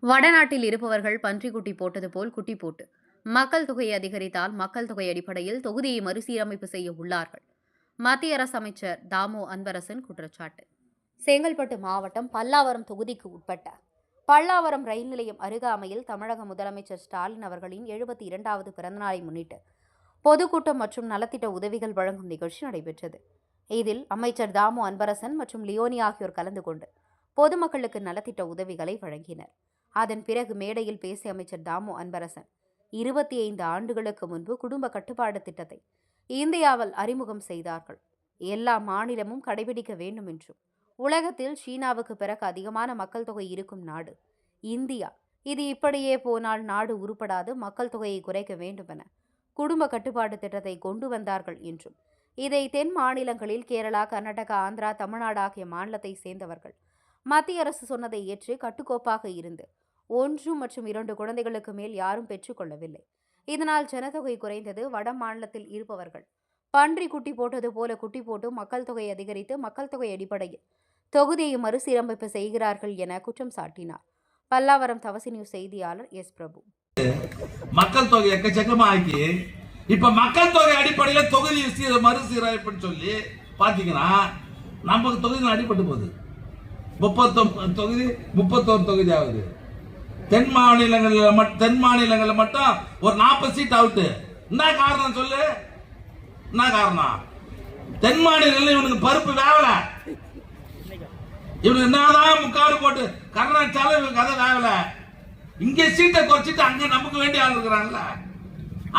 வடநாட்டில் இருப்பவர்கள் பன்றிக்குட்டி போட்டது போல் குட்டி போட்டு மக்கள் தொகையை அதிகரித்தால் மக்கள் தொகை அடிப்படையில் தொகுதியை மறுசீரமைப்பு செய்ய உள்ளார்கள். மத்திய அரசு அமைச்சர் தாமோ அன்பரசன் குற்றச்சாட்டு. செங்கல்பட்டு மாவட்டம் பல்லாவரம் தொகுதிக்கு உட்பட்ட பல்லாவரம் ரயில் நிலையம் அருகாமையில் தமிழக முதலமைச்சர் ஸ்டாலின் அவர்களின் 72வது பிறந்தநாளை முன்னிட்டு பொதுக்கூட்டம் மற்றும் நலத்திட்ட உதவிகள் வழங்கும் நிகழ்ச்சி நடைபெற்றது. இதில் அமைச்சர் தாமோ அன்பரசன் மற்றும் லியோனி ஆகியோர் கலந்து கொண்டு பொதுமக்களுக்கு நலத்திட்ட உதவிகளை வழங்கினர். அதன் பிறகு மேடையில் பேசிய அமைச்சர் தாமோ அன்பரசன் 25 ஆண்டுகளுக்கு முன்பு குடும்ப கட்டுப்பாடு திட்டத்தை இந்தியாவில் அறிமுகம் செய்தார்கள். எல்லா மாநிலமும் கடைபிடிக்க வேண்டும் என்றும், உலகத்தில் சீனாவுக்கு பிறகு அதிகமான மக்கள் தொகை இருக்கும் நாடு இந்தியா. இது இப்படியே போனால் நாடு உருப்படாது. மக்கள் தொகையை குறைக்க வேண்டும் என குடும்ப கட்டுப்பாடு திட்டத்தை கொண்டு வந்தார்கள் என்றும், இதை தென் மாநிலங்களில் கேரளா, கர்நாடகா, ஆந்திரா, தமிழ்நாடு ஆகிய மாநிலத்தை சேர்ந்தவர்கள் மத்திய அரசு சொன்னதை ஏற்று கட்டுக்கோப்பாக இருந்து 1 மற்றும் 2 குழந்தைகளுக்கு மேல் யாரும் பெற்றுக்கொள்ளவில்லை. இதனால் ஜனத்தொகை குறைந்தது. வட மாநிலத்தில் இருப்பவர்கள் பன்றி குட்டி போட்டது போல குட்டி போட்டு மக்கள் தொகை அதிகரித்து மக்கள் தொகை அடிப்படையில் தொகுதியை மறுசீரமைப்பு செய்கிறார்கள் என குற்றம் சாட்டினார். பல்லாவரம் தவசி நியூஸ் செய்தியாளர் எஸ் பிரபு. மக்கள் தொகை எக்கச்சக்கமாக்கி இப்ப மக்கள் தொகை அடிப்படையில் தொகுதி மறுசீரமைப்புன்னு சொல்லி பாத்தீங்கன்னா நமக்கு தொகுதி அடிபட்டு போகுது. 39 தொகுதி 31 தொகுதி ஆகுது. தென் மாநிலங்களில் மட்டும் ஒரு 40 சீட் அவுட். என்ன காரணம் சொல்லு? என்ன காரணம்? தென் மாநிலங்களில் இவனுக்கு பருப்பு வேவல. இவனுக்கு என்னதான் முக்காடு போட்டு கர்நாடகால இவனுக்கு கதை வேவல. இங்க சீட்டை குறைச்சிட்டு அங்க நமக்கு வேண்டிய ஆள் இருக்கிறாங்கல்ல,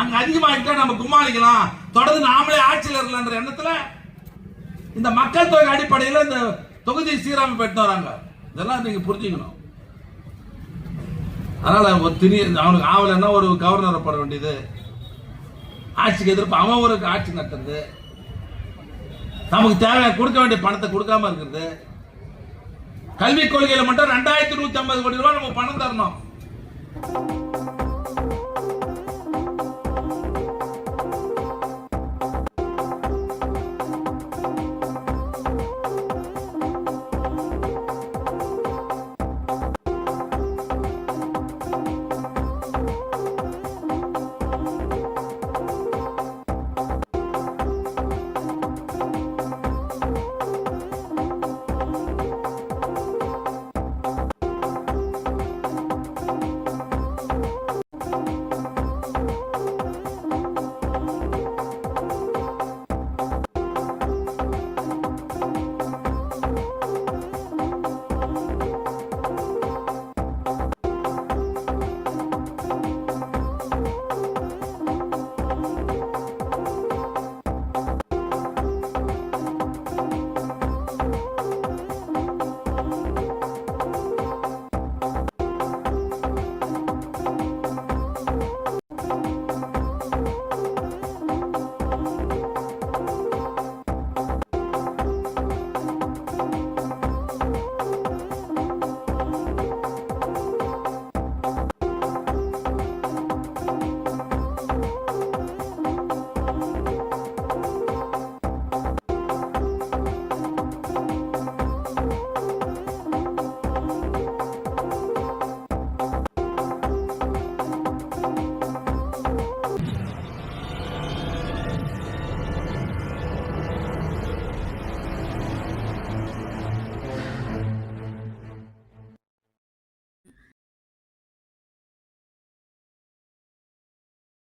அங்க அதிகமாகிட்டா நம்ம கும்மாளிக்கலாம், தொடர்ந்து நாமளே ஆட்சியில் இருக்கலான்ற எண்ணத்துல இந்த மக்கள் தொகை அடிப்படையில் இந்த தொகுதி சீரமைப்பு எடுத்து வராங்க. இதெல்லாம் நீங்க புரிஞ்சுக்கணும். அதனால அவனுக்கு ஆவலன்னா ஒரு கவர்னரை போட வேண்டியது, ஆட்சிக்கு எதிர்ப்பு அவன் ஒரு ஆட்சி நடத்துறது, நமக்கு தேவை கொடுக்க வேண்டிய பணத்தை கொடுக்காம இருக்கிறது. கல்விக் கொள்கையில மட்டும் 2150 கோடி ரூபாய் நம்ம பணம் தரணும்.